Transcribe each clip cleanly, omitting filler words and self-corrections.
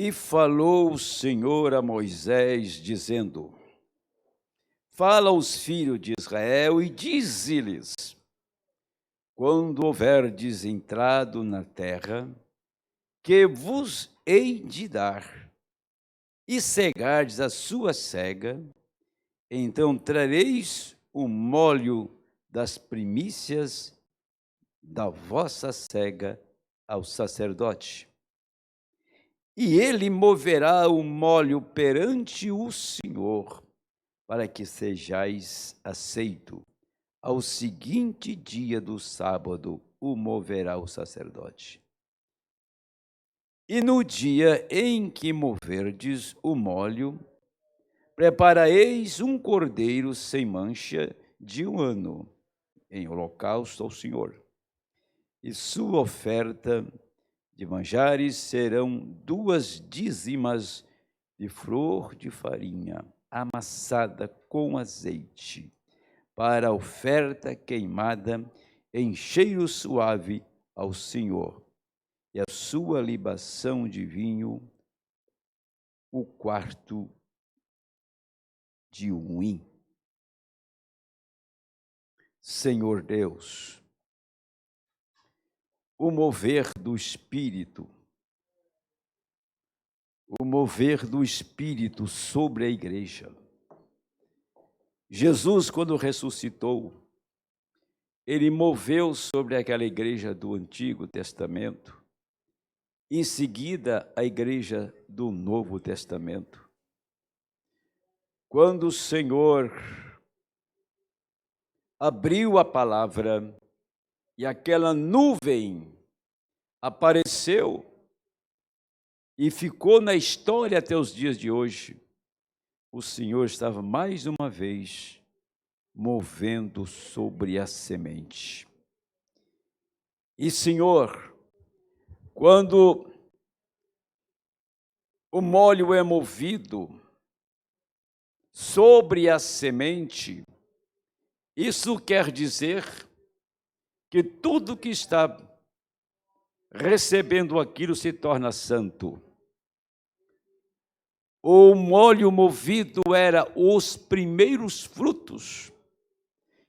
E falou o Senhor a Moisés, dizendo: Fala aos filhos de Israel e dize-lhes: Quando houverdes entrado na terra, que vos hei de dar, e cegardes a sua cega, então trareis o molho das primícias da vossa cega ao sacerdote. E ele moverá o molho perante o Senhor, para que sejais aceito. Ao seguinte dia do sábado o moverá o sacerdote. E no dia em que moverdes o molho, preparareis um cordeiro sem mancha de 1 ano, em holocausto ao Senhor. E sua oferta de manjares serão 2 dízimas de flor de farinha, amassada com azeite, para a oferta queimada em cheiro suave ao Senhor. E a sua libação de vinho, o 1/4 de um hin. Senhor Deus, o mover do Espírito sobre a igreja. Jesus, quando ressuscitou, ele moveu sobre aquela igreja do Antigo Testamento, em seguida a igreja do Novo Testamento. Quando o Senhor abriu a palavra e aquela nuvem apareceu e ficou na história até os dias de hoje, o Senhor estava mais uma vez movendo sobre a semente. E, Senhor, quando o molho é movido sobre a semente, isso quer dizer que tudo que está recebendo aquilo se torna santo. O molho movido era os primeiros frutos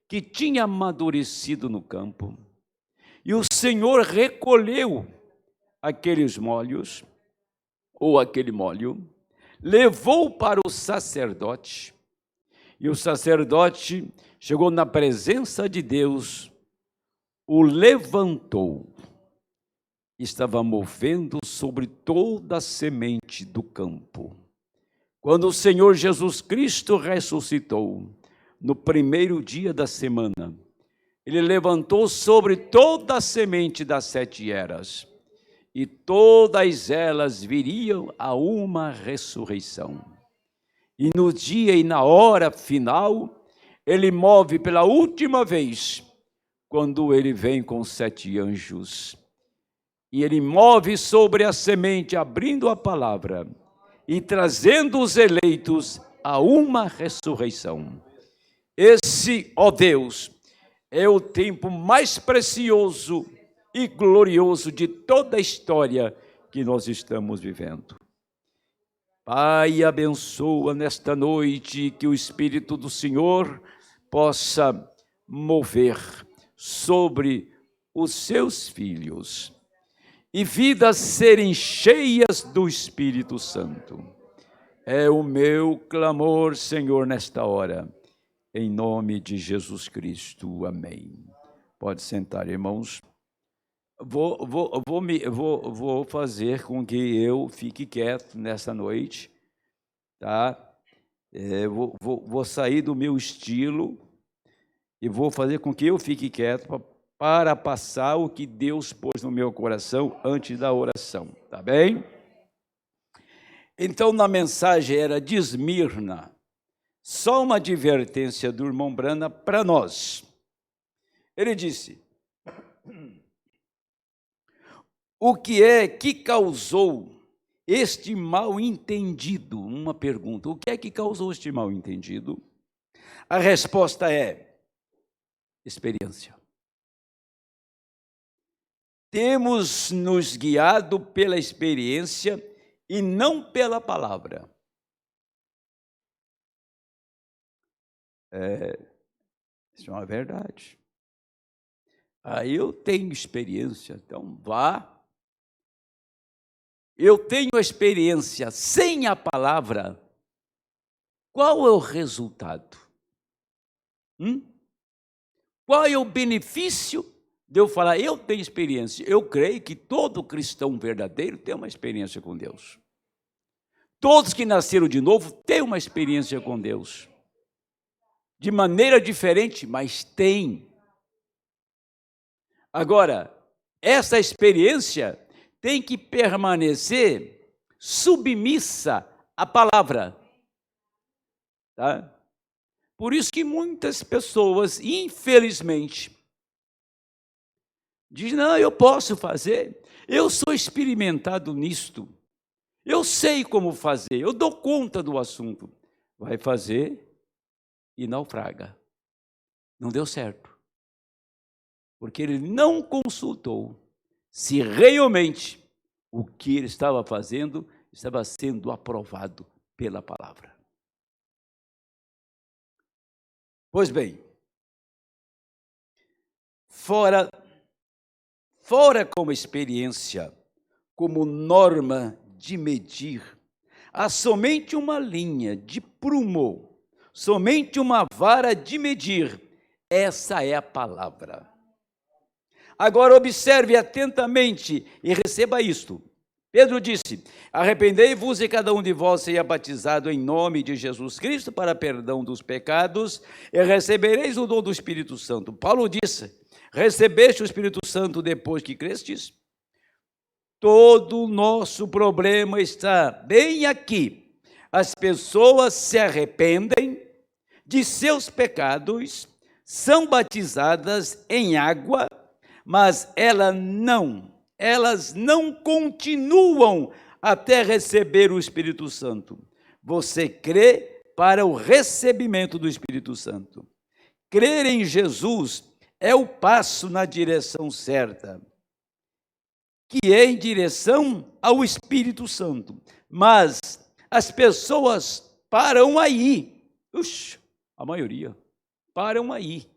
que tinha amadurecido no campo. E o Senhor recolheu aqueles molhos, ou aquele molho, levou para o sacerdote, e o sacerdote chegou na presença de Deus, o levantou, estava movendo sobre toda a semente do campo. Quando o Senhor Jesus Cristo ressuscitou, no primeiro dia da semana, ele levantou sobre toda a semente das 7 eras, e todas elas viriam a uma ressurreição. E no dia e na hora final, ele move pela última vez, quando ele vem com 7 anjos. E ele move sobre a semente, abrindo a palavra e trazendo os eleitos a uma ressurreição. Esse, ó Deus, é o tempo mais precioso e glorioso de toda a história que nós estamos vivendo. Pai, abençoa nesta noite que o Espírito do Senhor possa mover sobre os seus filhos e vidas serem cheias do Espírito Santo. É o meu clamor, Senhor, nesta hora, em nome de Jesus Cristo. Amém. Pode sentar, irmãos. Vou fazer com que eu fique quieto nessa noite, tá? Vou sair do meu estilo e vou fazer com que eu fique quieto para passar o que Deus pôs no meu coração antes da oração, tá bem? Então, na mensagem era de Esmirna, só uma advertência do irmão Brana para nós. Ele disse: o que é que causou este mal-entendido? Uma pergunta: o que é que causou este mal-entendido? A resposta é experiência. Temos nos guiado pela experiência e não pela palavra. Isso é uma verdade. Aí eu tenho experiência, então vá. Eu tenho experiência sem a palavra. Qual é o resultado? Qual é o benefício de eu falar, eu tenho experiência? Eu creio que todo cristão verdadeiro tem uma experiência com Deus. Todos que nasceram de novo têm uma experiência com Deus. De maneira diferente, mas tem. Agora, essa experiência tem que permanecer submissa à palavra. Tá? Por isso que muitas pessoas, infelizmente, dizem, não, eu posso fazer, eu sou experimentado nisto, eu sei como fazer, eu dou conta do assunto. Vai fazer e naufraga. Não deu certo. Porque ele não consultou se realmente o que ele estava fazendo estava sendo aprovado pela palavra. Pois bem, fora como experiência, como norma de medir, há somente uma linha de prumo, somente uma vara de medir. Essa é a palavra. Agora observe atentamente e receba isto. Pedro disse, arrependei-vos e cada um de vós seja batizado em nome de Jesus Cristo para perdão dos pecados e recebereis o dom do Espírito Santo. Paulo disse, recebeste o Espírito Santo depois que crestes? Todo o nosso problema está bem aqui. As pessoas se arrependem de seus pecados, são batizadas em água, mas elas não continuam até receber o Espírito Santo. Você crê para o recebimento do Espírito Santo. Crer em Jesus é o passo na direção certa, que é em direção ao Espírito Santo. Mas as pessoas param aí. A maioria param aí.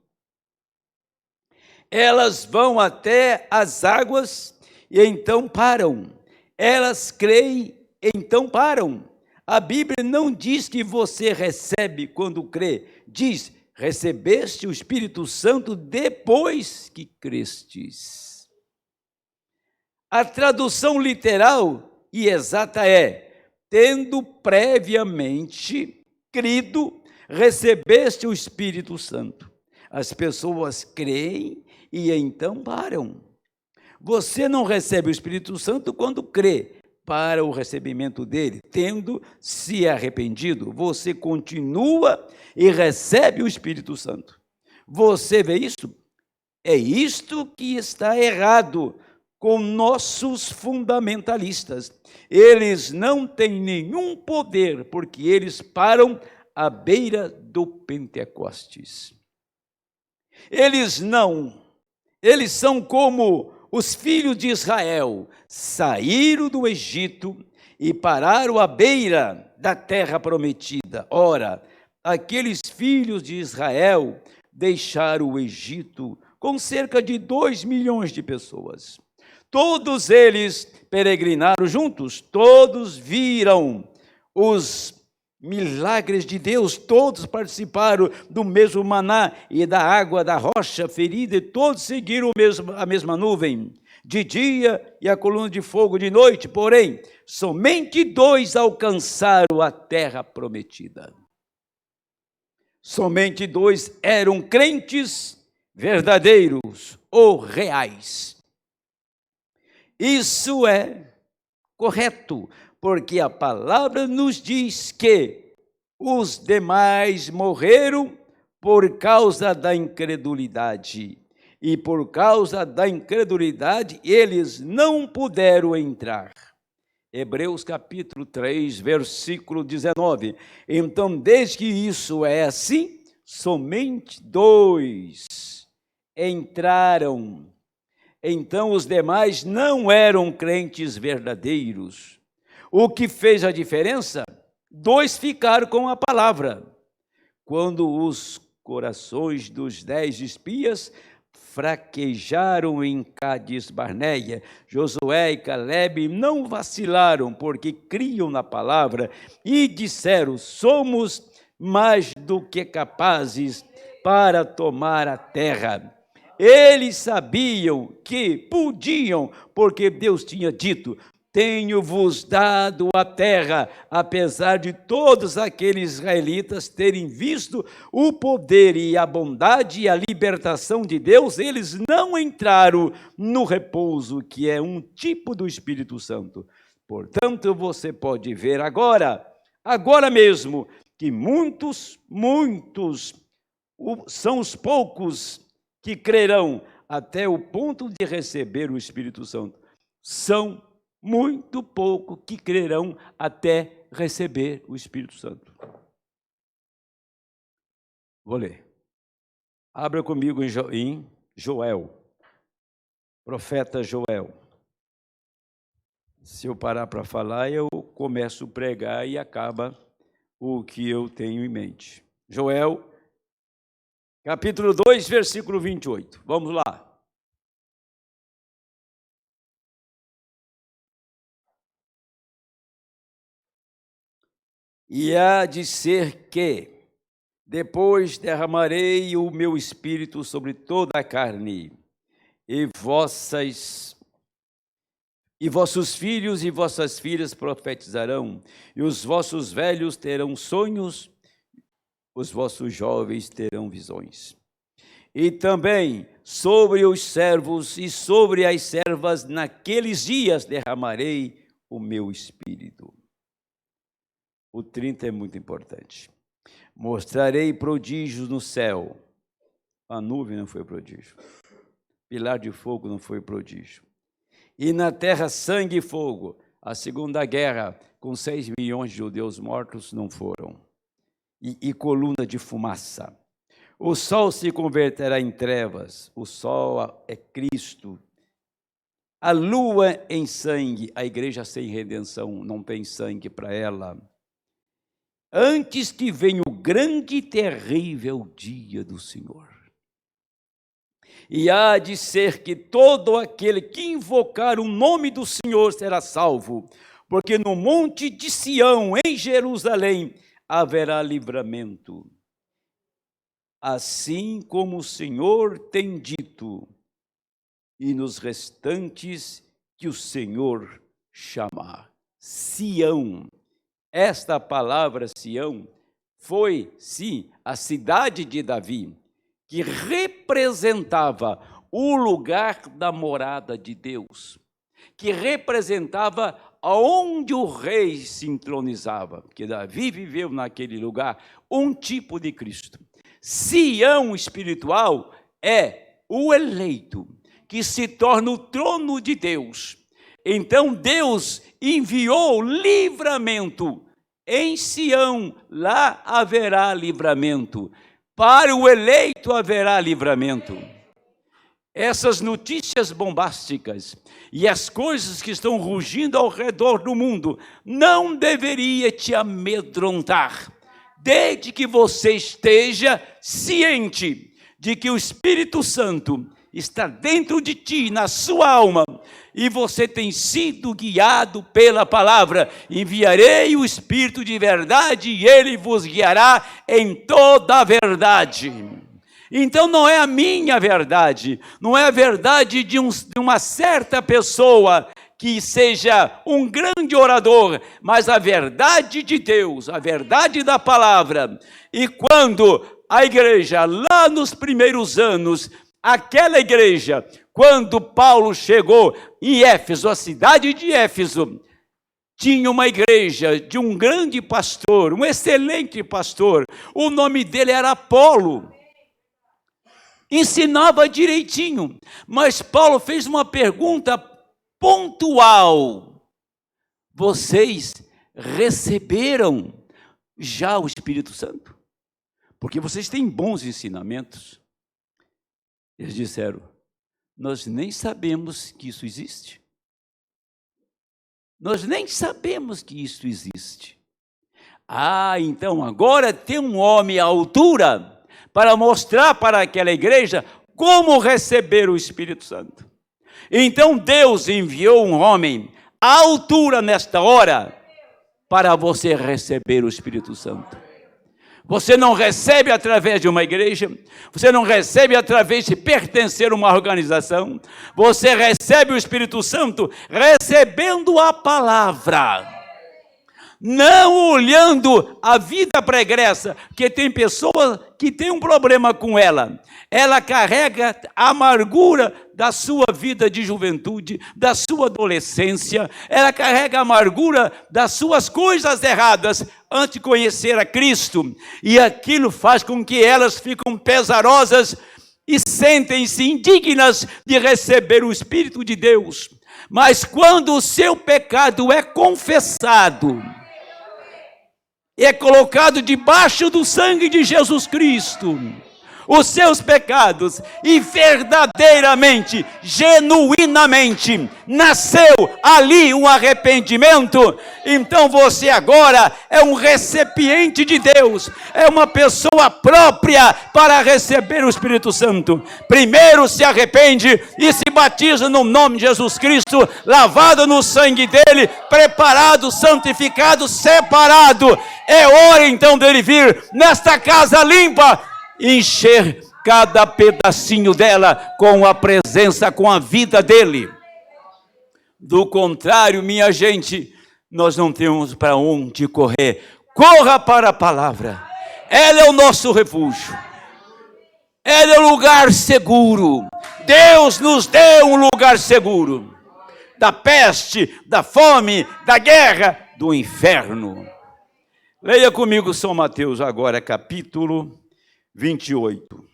Elas vão até as águas e então param. Elas creem, então param. A Bíblia não diz que você recebe quando crê. Diz, recebeste o Espírito Santo depois que crestes. A tradução literal e exata é, tendo previamente crido, recebeste o Espírito Santo. As pessoas creem e então param. Você não recebe o Espírito Santo quando crê para o recebimento dele, tendo se arrependido. Você continua e recebe o Espírito Santo. Você vê isso? É isto que está errado com nossos fundamentalistas. Eles não têm nenhum poder, porque eles param à beira do Pentecostes. Eles são como os filhos de Israel, saíram do Egito e pararam à beira da terra prometida. Ora, aqueles filhos de Israel deixaram o Egito com cerca de 2 milhões de pessoas. Todos eles peregrinaram juntos, todos viram os milagres de Deus, todos participaram do mesmo maná e da água da rocha ferida, e todos seguiram a mesma nuvem de dia e a coluna de fogo de noite, porém, somente 2 alcançaram a terra prometida. Somente 2 eram crentes verdadeiros ou reais. Isso é correto, porque a palavra nos diz que os demais morreram por causa da incredulidade. E por causa da incredulidade, eles não puderam entrar. Hebreus capítulo 3, versículo 19. Então, desde que isso é assim, somente 2 entraram. Então, os demais não eram crentes verdadeiros. O que fez a diferença? 2 ficaram com a palavra. Quando os corações dos 10 espias fraquejaram em Cádiz Barneia, Josué e Calebe não vacilaram, porque criam na palavra e disseram: somos mais do que capazes para tomar a terra. Eles sabiam que podiam, porque Deus tinha dito: tenho-vos dado a terra. Apesar de todos aqueles israelitas terem visto o poder e a bondade e a libertação de Deus, eles não entraram no repouso, que é um tipo do Espírito Santo. Portanto, você pode ver agora mesmo, que muitos são os poucos que crerão até o ponto de receber o Espírito Santo. São muito pouco que crerão até receber o Espírito Santo. Vou ler. Abra comigo em Joel, profeta Joel. Se eu parar para falar, eu começo a pregar e acaba o que eu tenho em mente. Joel, capítulo 2, versículo 28. Vamos lá. E há de ser que, depois derramarei o meu espírito sobre toda a carne, e vossos filhos e vossas filhas profetizarão, e os vossos velhos terão sonhos, os vossos jovens terão visões. E também sobre os servos e sobre as servas naqueles dias derramarei o meu espírito. O 30 é muito importante. Mostrarei prodígios no céu. A nuvem não foi prodígio. Pilar de fogo não foi prodígio. E na terra sangue e fogo. A Segunda Guerra, com 6 milhões de judeus mortos, não foram. E coluna de fumaça. O sol se converterá em trevas. O sol é Cristo. A lua em sangue. A igreja sem redenção não tem sangue para ela. Antes que venha o grande e terrível dia do Senhor. E há de ser que todo aquele que invocar o nome do Senhor será salvo, porque no monte de Sião, em Jerusalém, haverá livramento. Assim como o Senhor tem dito, e nos restantes que o Senhor chamar. Sião. Esta palavra Sião foi, sim, a cidade de Davi, que representava o lugar da morada de Deus, que representava aonde o rei se entronizava, porque Davi viveu naquele lugar um tipo de Cristo. Sião espiritual é o eleito, que se torna o trono de Deus. Então Deus enviou livramento. Em Sião, lá haverá livramento. Para o eleito haverá livramento. Essas notícias bombásticas e as coisas que estão rugindo ao redor do mundo não deveria te amedrontar, desde que você esteja ciente de que o Espírito Santo está dentro de ti, na sua alma, e você tem sido guiado pela palavra. Enviarei o Espírito de verdade e ele vos guiará em toda a verdade. Então não é a minha verdade, não é a verdade de uma certa pessoa que seja um grande orador, mas a verdade de Deus, a verdade da palavra. E quando a igreja, lá nos primeiros anos, aquela igreja, quando Paulo chegou em Éfeso, a cidade de Éfeso, tinha uma igreja de um grande pastor, um excelente pastor, o nome dele era Apolo. Ensinava direitinho, mas Paulo fez uma pergunta pontual: vocês receberam já o Espírito Santo? Porque vocês têm bons ensinamentos. Eles disseram: nós nem sabemos que isso existe. Nós nem sabemos que isso existe. Então agora tem um homem à altura para mostrar para aquela igreja como receber o Espírito Santo. Então Deus enviou um homem à altura nesta hora para você receber o Espírito Santo. Você não recebe através de uma igreja, você não recebe através de pertencer a uma organização, você recebe o Espírito Santo recebendo a palavra. Não olhando a vida pregressa, que tem pessoas que têm um problema com ela. Ela carrega a amargura da sua vida de juventude, da sua adolescência. Ela carrega a amargura das suas coisas erradas antes de conhecer a Cristo. E aquilo faz com que elas fiquem pesarosas e sentem-se indignas de receber o Espírito de Deus. Mas quando o seu pecado é confessado, é colocado debaixo do sangue de Jesus Cristo, os seus pecados, e verdadeiramente, genuinamente, nasceu ali um arrependimento, então você agora é um recipiente de Deus, é uma pessoa própria para receber o Espírito Santo. Primeiro se arrepende e se batiza no nome de Jesus Cristo, lavado no sangue dele, preparado, santificado, separado. É hora então dele vir nesta casa limpa, encher cada pedacinho dela com a presença, com a vida dele. Do contrário, minha gente, nós não temos para onde correr. Corra para a palavra. Ela é o nosso refúgio. Ela é o lugar seguro. Deus nos deu um lugar seguro da peste, da fome, da guerra, do inferno. Leia comigo São Mateus agora, capítulo 28.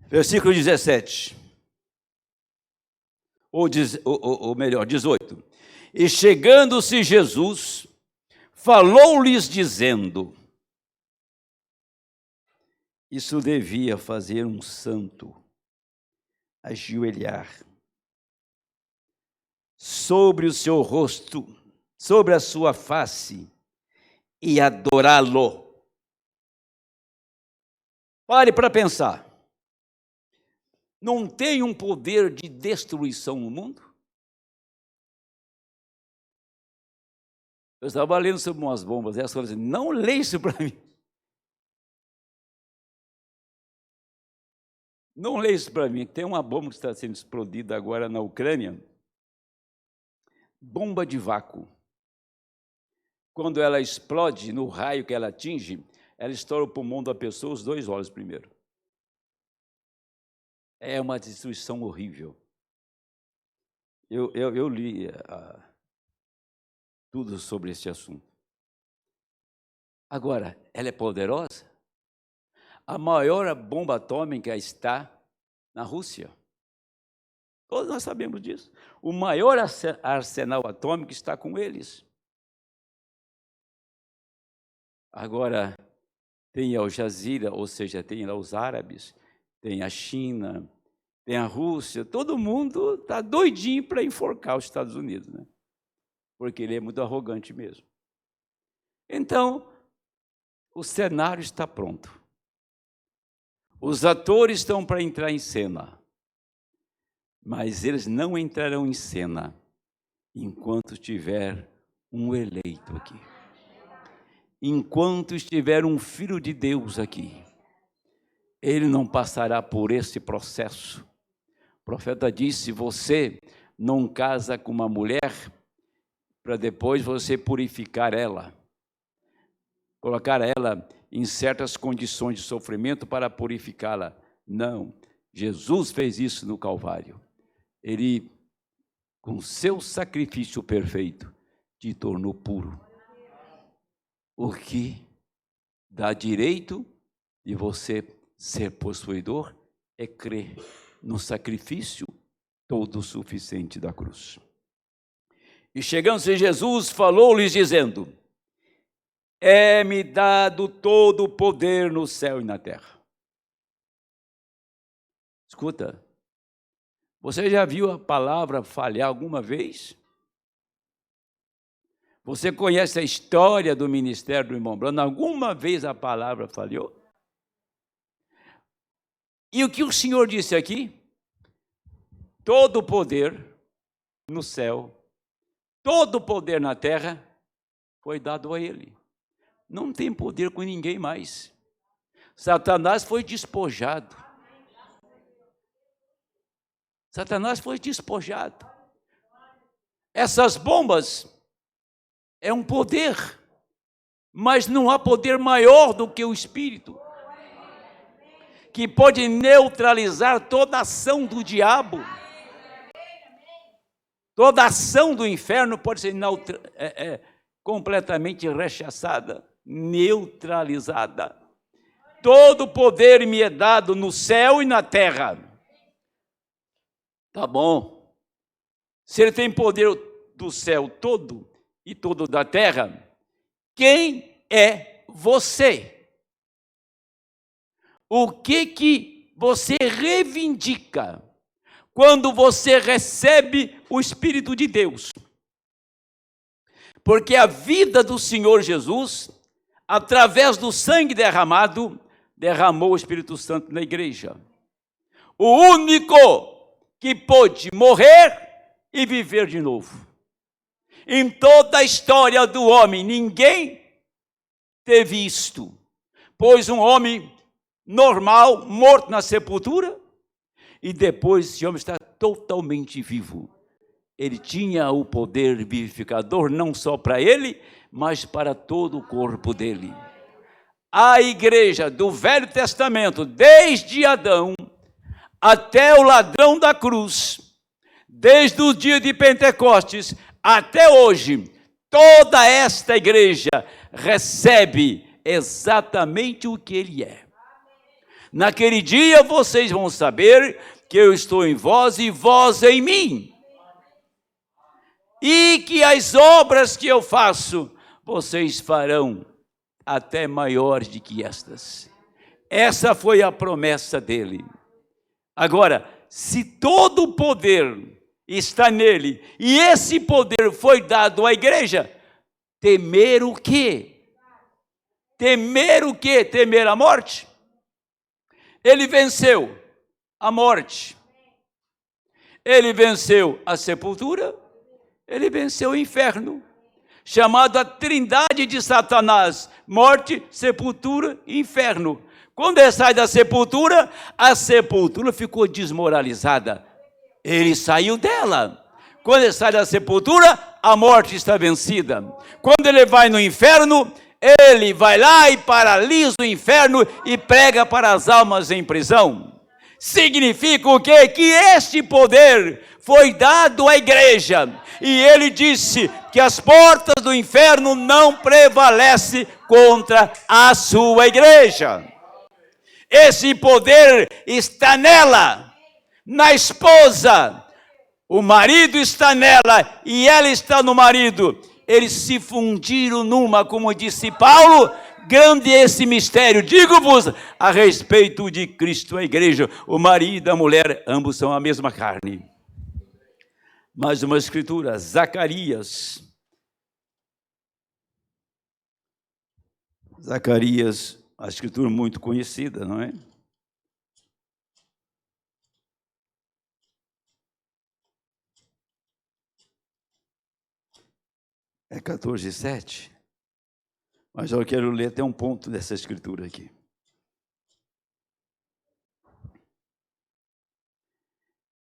Versículo 17. Ou melhor, 18. E chegando-se Jesus, falou-lhes dizendo: isso devia fazer um santo ajoelhar sobre o seu rosto, sobre a sua face, e adorá-lo. Pare para pensar. Não tem um poder de destruição no mundo? Eu estava lendo sobre umas bombas, e elas falaram assim: não leia isso para mim. Não leia isso para mim. Tem uma bomba que está sendo explodida agora na Ucrânia. Bomba de vácuo. Quando ela explode, no raio que ela atinge, ela estoura o pulmão da pessoa, os 2 olhos primeiro. É uma destruição horrível. Eu li tudo sobre esse assunto. Agora, ela é poderosa? A maior bomba atômica está na Rússia. Todos nós sabemos disso. O maior arsenal atômico está com eles. Agora, tem Al Jazeera, ou seja, tem lá os árabes, tem a China, tem a Rússia, todo mundo está doidinho para enforcar os Estados Unidos, né? Porque ele é muito arrogante mesmo. Então, o cenário está pronto. Os atores estão para entrar em cena. Mas eles não entrarão em cena enquanto tiver um eleito aqui. Enquanto estiver um filho de Deus aqui, ele não passará por esse processo. O profeta disse: você não casa com uma mulher para depois você purificar ela, colocar ela em certas condições de sofrimento para purificá-la. Não, Jesus fez isso no Calvário. Ele, com seu sacrifício perfeito, te tornou puro. O que dá direito de você ser possuidor é crer no sacrifício todo suficiente da cruz. E chegando-se Jesus, falou-lhes dizendo: é-me dado todo o poder no céu e na terra. Escuta, você já viu a palavra falhar alguma vez? Você conhece a história do ministério do irmão Branham? Alguma vez a palavra falhou? E o que o Senhor disse aqui? Todo o poder no céu, todo o poder na terra foi dado a ele. Não tem poder com ninguém mais. Satanás foi despojado. Satanás foi despojado. Essas bombas é um poder, mas não há poder maior do que o Espírito, que pode neutralizar toda ação do diabo. Toda ação do inferno pode ser completamente rechaçada, neutralizada. Todo poder me é dado no céu e na terra. Tá bom. Se ele tem poder do céu todo e todo da terra, quem é você? O que você reivindica quando você recebe o Espírito de Deus? Porque a vida do Senhor Jesus, através do sangue derramado, derramou o Espírito Santo na igreja. O único que pôde morrer e viver de novo. Em toda a história do homem, ninguém teve isto. Pois um homem normal, morto na sepultura, e depois esse homem está totalmente vivo. Ele tinha o poder vivificador, não só para ele, mas para todo o corpo dele. A igreja do Velho Testamento, desde Adão até o ladrão da cruz, desde o dia de Pentecostes até hoje, toda esta igreja recebe exatamente o que ele é. Naquele dia vocês vão saber que eu estou em vós e vós em mim. E que as obras que eu faço, vocês farão até maiores do que estas. Essa foi a promessa dele. Agora, se todo o poder está nele, e esse poder foi dado à igreja, temer o quê? Temer o quê? Temer a morte? Ele venceu a morte. Ele venceu a sepultura. Ele venceu o inferno, chamado a trindade de Satanás: morte, sepultura e inferno. Quando ele sai da sepultura, a sepultura ficou desmoralizada. Ele saiu dela. Quando ele sai da sepultura, a morte está vencida. Quando ele vai no inferno, ele vai lá e paralisa o inferno e prega para as almas em prisão. Significa o quê? Que este poder foi dado à igreja. E ele disse que as portas do inferno não prevalecem contra a sua igreja. Esse poder está nela, na esposa. O marido está nela e ela está no marido. Eles se fundiram numa, como disse Paulo. Grande é esse mistério. Digo-vos a respeito de Cristo, a igreja, o marido e a mulher, ambos são a mesma carne. Mais uma escritura, Zacarias. Zacarias, a escritura muito conhecida, não é? É 14:7. Mas eu quero ler até um ponto dessa escritura aqui.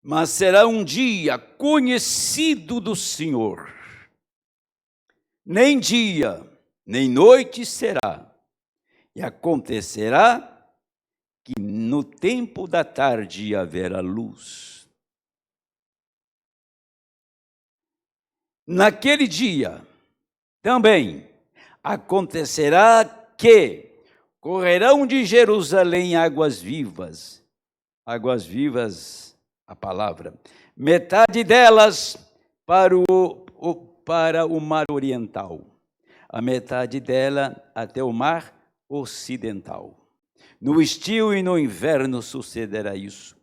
Mas será um dia conhecido do Senhor. Nem dia, nem noite será. E acontecerá que no tempo da tarde haverá luz. Naquele dia também acontecerá que correrão de Jerusalém águas vivas, a palavra, metade delas para o mar oriental, a metade dela até o mar ocidental. No estio e no inverno sucederá isso.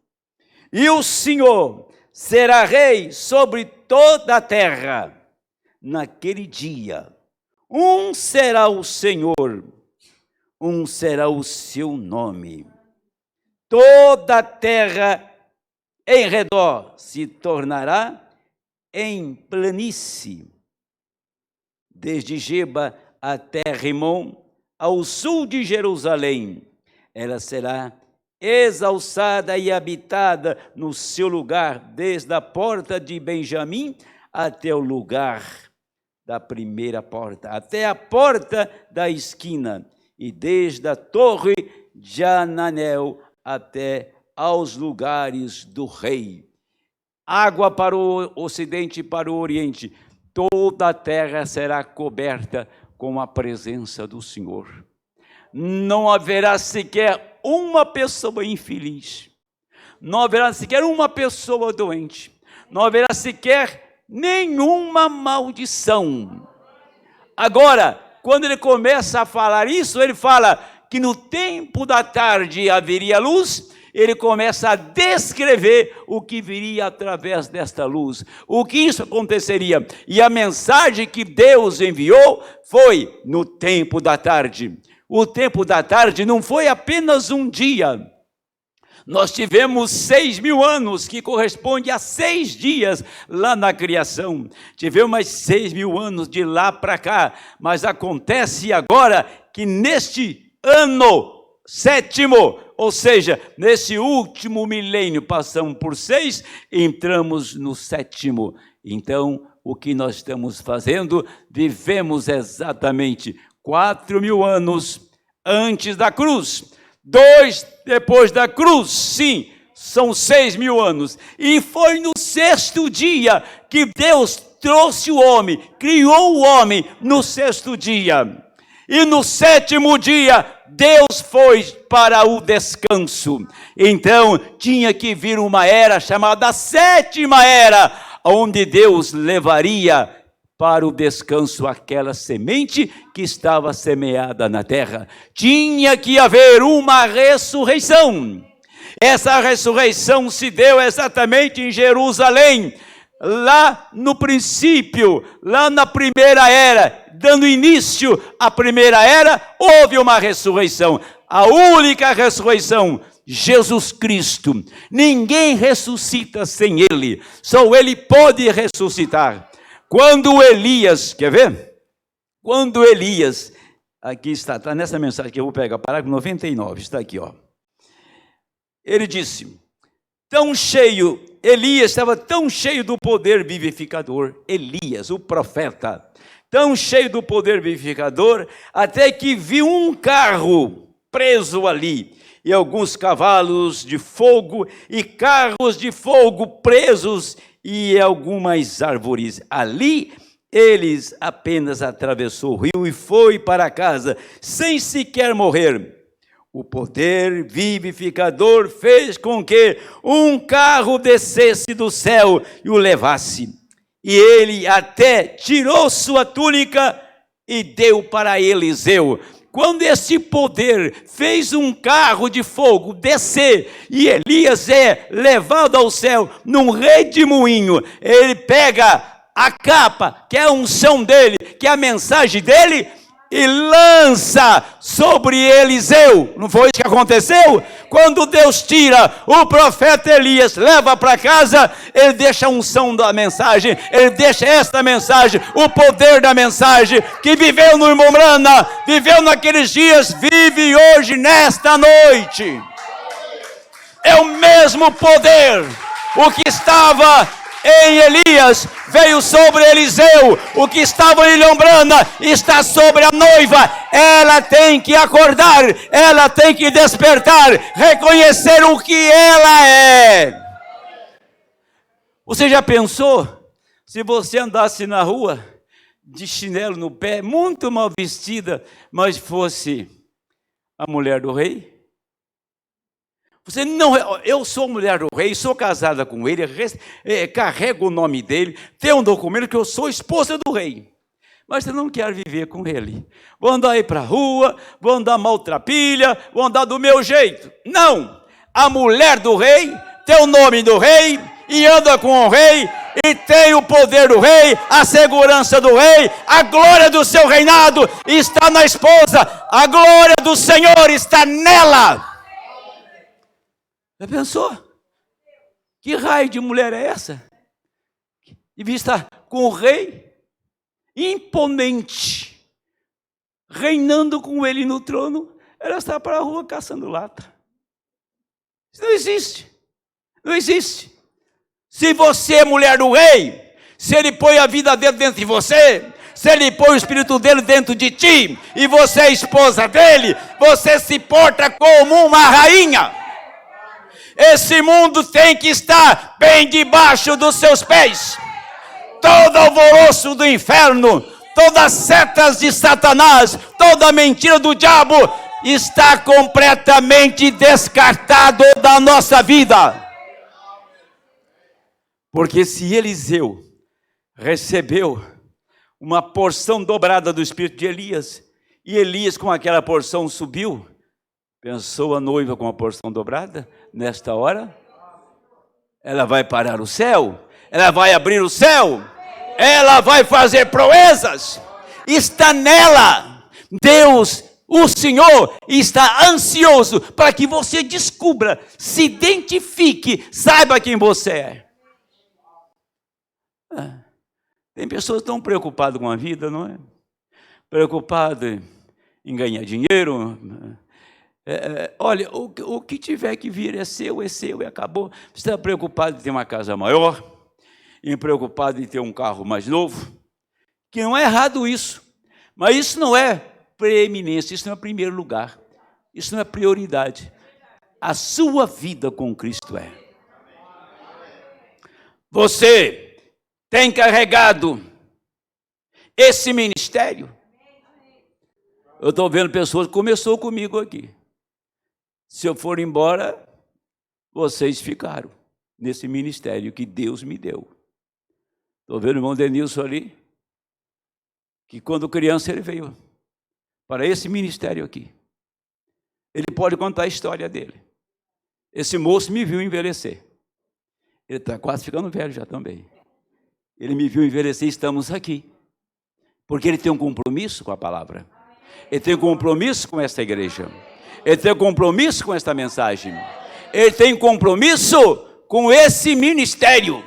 E o Senhor será rei sobre toda a terra. Naquele dia, um será o Senhor, um será o seu nome. Toda a terra em redor se tornará em planície, desde Geba até Rimon, ao sul de Jerusalém. Ela será exalçada e habitada no seu lugar, desde a porta de Benjamim até o lugar da primeira porta, até a porta da esquina, e desde a torre de Ananel até aos lugares do rei. Água para o ocidente e para o oriente, toda a terra será coberta com a presença do Senhor. Não haverá sequer uma pessoa infeliz, não haverá sequer uma pessoa doente, não haverá sequer nenhuma maldição. Agora, quando ele começa a falar isso, ele fala que no tempo da tarde haveria luz. Ele começa a descrever o que viria através desta luz, o que isso aconteceria. E a mensagem que Deus enviou foi no tempo da tarde. O tempo da tarde não foi apenas um dia. Nós tivemos 6.000 anos, que corresponde a 6 dias lá na criação. Tivemos mais 6.000 anos de lá para cá. Mas acontece agora que neste ano 7º, ou seja, nesse último milênio, passamos por 6, entramos no 7º. Então, o que nós estamos fazendo? Vivemos exatamente 4.000 anos antes da cruz, 2 depois da cruz, sim, são 6.000 anos. E foi no 6º dia que Deus trouxe o homem, criou o homem no 6º dia. E no 7º dia, Deus foi para o descanso. Então, tinha que vir uma era chamada 7ª era, onde Deus levaria para o descanso aquela semente que estava semeada na terra. Tinha que haver uma ressurreição. Essa ressurreição se deu exatamente em Jerusalém, lá no princípio, lá na primeira era, dando início à primeira era, houve uma ressurreição. A única ressurreição, Jesus Cristo. Ninguém ressuscita sem Ele, só Ele pode ressuscitar. Quando Elias, quer ver? Quando Elias, aqui está nessa mensagem que eu vou pegar, parágrafo 99, está aqui, ó. Ele disse, Elias estava tão cheio do poder vivificador, Elias, o profeta, tão cheio do poder vivificador, até que viu um carro preso ali, e alguns cavalos de fogo, e carros de fogo presos, e algumas árvores. Ali, eles apenas atravessou o rio e foi para casa, sem sequer morrer. O poder vivificador fez com que um carro descesse do céu e o levasse. E ele até tirou sua túnica e deu para Eliseu. Quando esse poder fez um carro de fogo descer e Elias é levado ao céu num redemoinho, ele pega a capa, que é a unção dele, que é a mensagem dele, e lança sobre Eliseu. Não foi isso que aconteceu? Quando Deus tira o profeta Elias, leva para casa, ele deixa a unção da mensagem, ele deixa esta mensagem, o poder da mensagem, que viveu no Imomrana, viveu naqueles dias, vive hoje, nesta noite. É o mesmo poder, o que estava em Elias veio sobre Eliseu, o que estava em Lombrana está sobre a noiva. Ela tem que acordar, ela tem que despertar, reconhecer o que ela é. Você já pensou se você andasse na rua de chinelo no pé, muito mal vestida, mas fosse a mulher do rei? Você não, eu sou mulher do rei, sou casada com ele, carrego o nome dele, tenho um documento que eu sou esposa do rei. Mas você não quer viver com ele. Vou andar aí para a rua, vou andar maltrapilha, vou andar do meu jeito. Não! A mulher do rei tem o nome do rei, e anda com o rei, e tem o poder do rei, a segurança do rei, a glória do seu reinado está na esposa, a glória do Senhor está nela. Já pensou? Que raio de mulher é essa? Devia estar com o rei, imponente, reinando com ele no trono. Ela está para a rua caçando lata. Isso não existe. Não existe. Se você é mulher do rei, se ele põe a vida dele dentro de você, se ele põe o espírito dele dentro de ti, e você é esposa dele, você se porta como uma rainha. Esse mundo tem que estar bem debaixo dos seus pés. Todo alvoroço do inferno, todas as setas de Satanás, toda a mentira do diabo está completamente descartado da nossa vida. Porque se Eliseu recebeu uma porção dobrada do espírito de Elias, e Elias com aquela porção subiu, pensou a noiva com a porção dobrada? Nesta hora, ela vai parar o céu, ela vai abrir o céu, ela vai fazer proezas, está nela. Deus, o Senhor, está ansioso para que você descubra, se identifique, saiba quem você é. Tem pessoas tão preocupadas com a vida, não é? Preocupadas em ganhar dinheiro. Olha, o que tiver que vir é seu e acabou. Você está preocupado em ter uma casa maior, e preocupado em ter um carro mais novo, que não é errado isso, mas isso não é preeminência, isso não é primeiro lugar, isso não é prioridade. A sua vida com Cristo é. Você tem carregado esse ministério? Eu estou vendo pessoas que começou comigo aqui. Se eu for embora, vocês ficaram nesse ministério que Deus me deu. Estou vendo o irmão Denilson ali, que quando criança ele veio para esse ministério aqui. Ele pode contar a história dele. Esse moço me viu envelhecer. Ele está quase ficando velho já também. Ele me viu envelhecer e estamos aqui. Porque ele tem um compromisso com a palavra. Ele tem um compromisso com esta igreja. Ele tem um compromisso com esta mensagem. Ele tem um compromisso com esse ministério.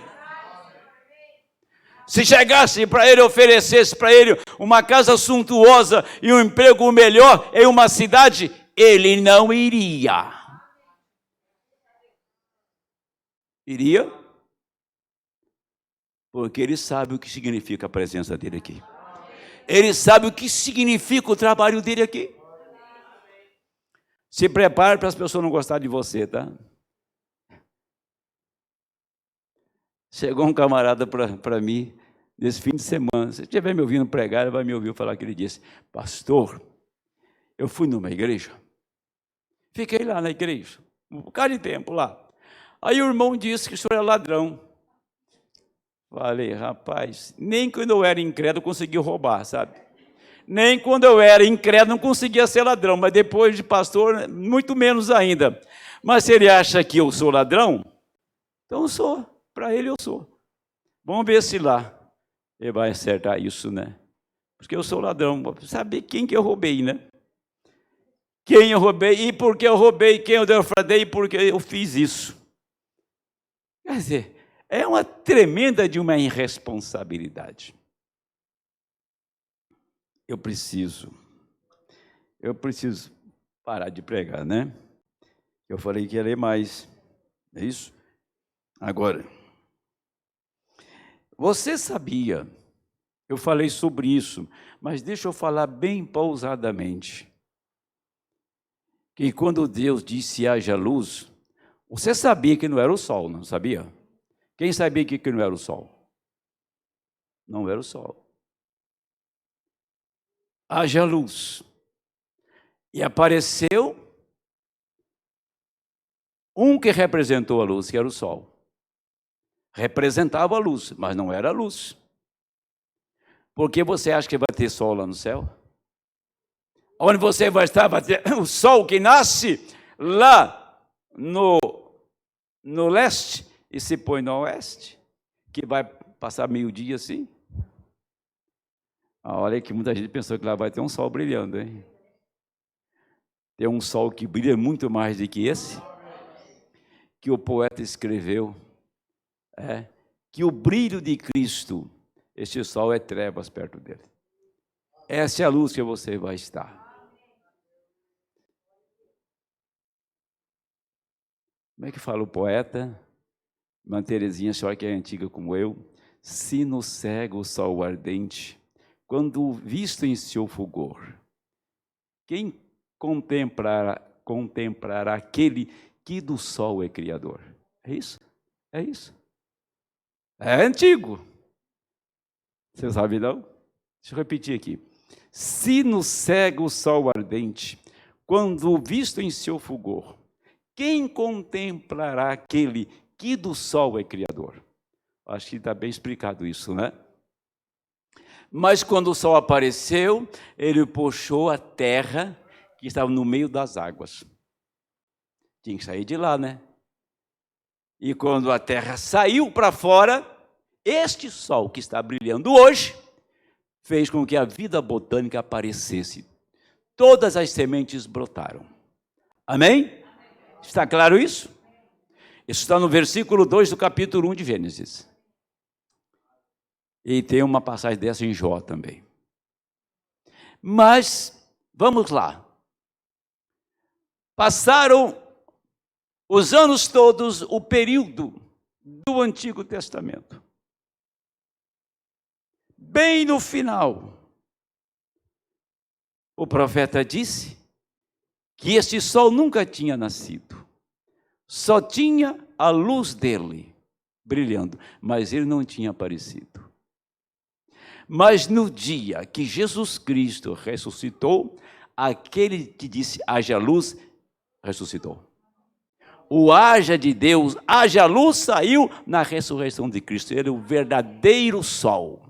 Se chegasse para ele, oferecesse para ele uma casa suntuosa e um emprego melhor em uma cidade, ele não iria. Iria? Porque ele sabe o que significa a presença dele aqui. Ele sabe o que significa o trabalho dele aqui. Se prepare para as pessoas não gostarem de você, tá? Chegou um camarada para mim, nesse fim de semana. Se estiver me ouvindo pregar, ele vai me ouvir falar que ele disse: pastor, eu fui numa igreja. Fiquei lá na igreja, um bocado de tempo lá. Aí o irmão disse que o senhor é ladrão. Falei, rapaz, nem quando eu era incrédulo consegui roubar, sabe? Nem quando eu era incrédulo não conseguia ser ladrão, mas depois de pastor, muito menos ainda. Mas se ele acha que eu sou ladrão, então eu sou. Para ele eu sou. Vamos ver se lá ele vai acertar isso, né? Porque eu sou ladrão. Saber quem que eu roubei, né? Quem eu roubei e por que eu roubei, quem eu defraudei e por que eu fiz isso. Quer dizer, é uma tremenda de uma irresponsabilidade. Eu preciso parar de pregar, né? Eu falei que ia ler mais, é isso? Agora, você sabia, eu falei sobre isso, mas deixa eu falar bem pausadamente, que quando Deus disse haja luz, você sabia que não era o sol, não sabia? Quem sabia que não era o sol? Não era o sol. Haja luz. E apareceu um que representou a luz, que era o sol. Representava a luz, mas não era a luz. Por que você acha que vai ter sol lá no céu? Onde você vai estar, vai ter o sol que nasce lá no leste e se põe no oeste, que vai passar meio-dia assim. Olha que muita gente pensou que lá vai ter um sol brilhando, hein? Tem um sol que brilha muito mais do que esse, que o poeta escreveu, que o brilho de Cristo, este sol é trevas perto dele. Essa é a luz que você vai estar. Como é que fala o poeta? Uma Teresinha, senhora que é antiga como eu. Sino cego o sol ardente, quando visto em seu fulgor. Quem contemplará aquele que do sol é criador? É isso? É isso. É antigo. Você sabe não? Deixa eu repetir aqui. Sino cego o sol ardente, quando visto em seu fulgor. Quem contemplará aquele que do sol é criador? Acho que está bem explicado isso, né? Mas quando o sol apareceu, ele puxou a terra que estava no meio das águas. Tinha que sair de lá, né? E quando a terra saiu para fora, este sol que está brilhando hoje, fez com que a vida botânica aparecesse. Todas as sementes brotaram. Amém? Está claro isso? Isso está no versículo 2 do capítulo 1 de Gênesis. E tem uma passagem dessa em Jó também. Mas, vamos lá. Passaram os anos todos, o período do Antigo Testamento. Bem no final, o profeta disse que este sol nunca tinha nascido. Só tinha a luz dele brilhando, mas ele não tinha aparecido. Mas no dia que Jesus Cristo ressuscitou, aquele que disse haja luz, ressuscitou. O haja de Deus, haja luz, saiu na ressurreição de Cristo. Ele é o verdadeiro sol.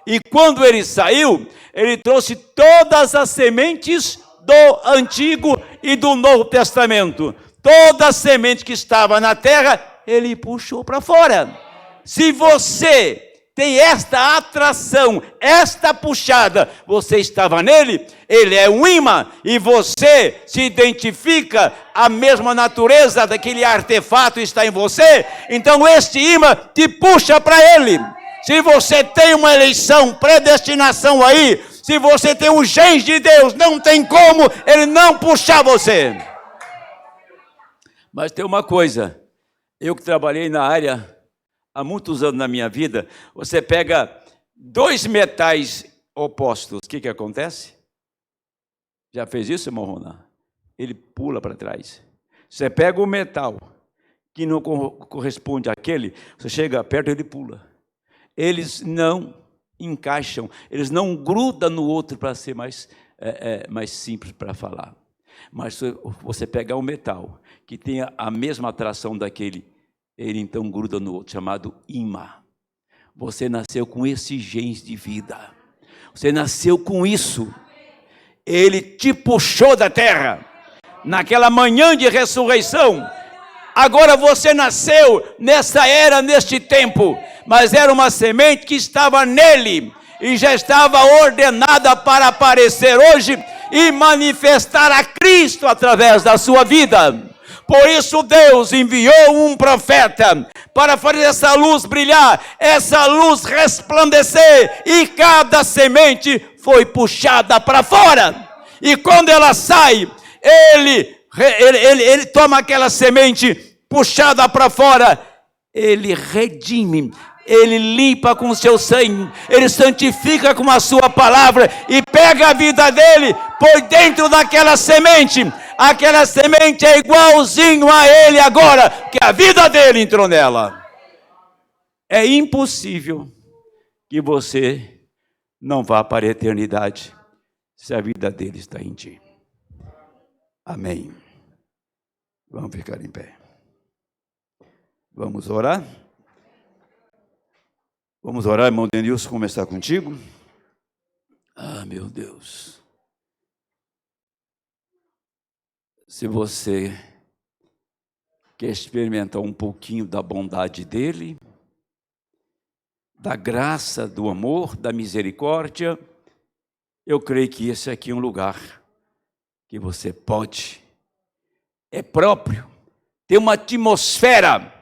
E quando ele saiu, ele trouxe todas as sementes do Antigo e do Novo Testamento. Toda a semente que estava na terra, ele puxou para fora. Se você tem esta atração, esta puxada, você estava nele, ele é um imã, e você se identifica, a mesma natureza daquele artefato está em você, então este imã te puxa para ele. Se você tem uma eleição, predestinação aí, se você tem o genes de Deus, não tem como ele não puxar você. Mas tem uma coisa, eu que trabalhei na área há muitos anos na minha vida, você pega dois metais opostos, o que acontece? Já fez isso, irmão Ronan? Ele pula para trás. Você pega o metal que não corresponde àquele, você chega perto, ele pula. Eles não encaixam, eles não grudam no outro para ser mais simples para falar. Mas se você pegar um metal que tenha a mesma atração daquele, ele então gruda no outro, chamado imã. Você nasceu com esse genes de vida. Você nasceu com isso. Ele te puxou da terra. Naquela manhã de ressurreição. Agora você nasceu nessa era, neste tempo. Mas era uma semente que estava nele. E já estava ordenada para aparecer hoje e manifestar a Cristo através da sua vida. Por isso Deus enviou um profeta para fazer essa luz brilhar, essa luz resplandecer, e cada semente foi puxada para fora. E quando ela sai, ele toma aquela semente puxada para fora, ele redime, ele limpa com o seu sangue, ele santifica com a sua palavra e pega a vida dele por dentro daquela semente. Aquela semente é igualzinho a ele agora, que a vida dele entrou nela. É impossível que você não vá para a eternidade se a vida dele está em ti. Amém. Vamos ficar em pé. Vamos orar? Vamos orar, irmão Denilson, começar contigo. Ah, meu Deus. Se você quer experimentar um pouquinho da bondade dele, da graça, do amor, da misericórdia, eu creio que esse aqui é um lugar que você pode, é próprio, ter uma atmosfera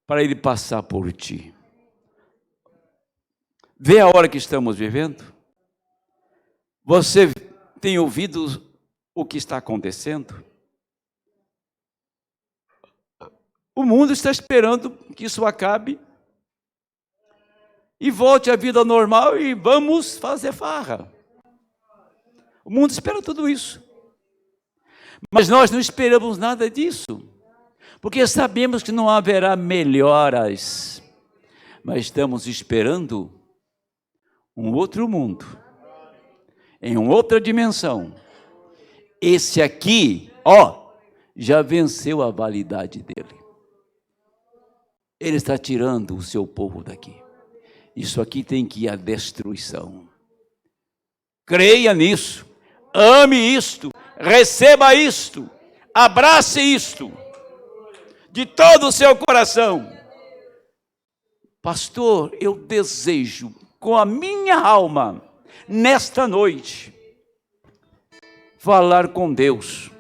para ele passar por ti. Vê a hora que estamos vivendo? Você tem ouvido o que está acontecendo? O mundo está esperando que isso acabe e volte à vida normal e vamos fazer farra. O mundo espera tudo isso. Mas nós não esperamos nada disso, porque sabemos que não haverá melhoras, mas estamos esperando um outro mundo, em uma outra dimensão. Esse aqui, já venceu a validade dele. Ele está tirando o seu povo daqui. Isso aqui tem que ir à destruição. Creia nisso, ame isto, receba isto, abrace isto, de todo o seu coração. Pastor, eu desejo, com a minha alma, nesta noite, falar com Deus.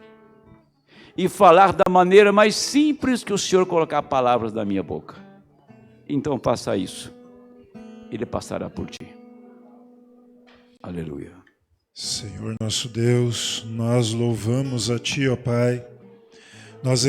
E falar da maneira mais simples que o Senhor colocar palavras na minha boca. Então faça isso. Ele passará por ti. Aleluia. Senhor nosso Deus, nós louvamos a Ti, ó Pai. Nós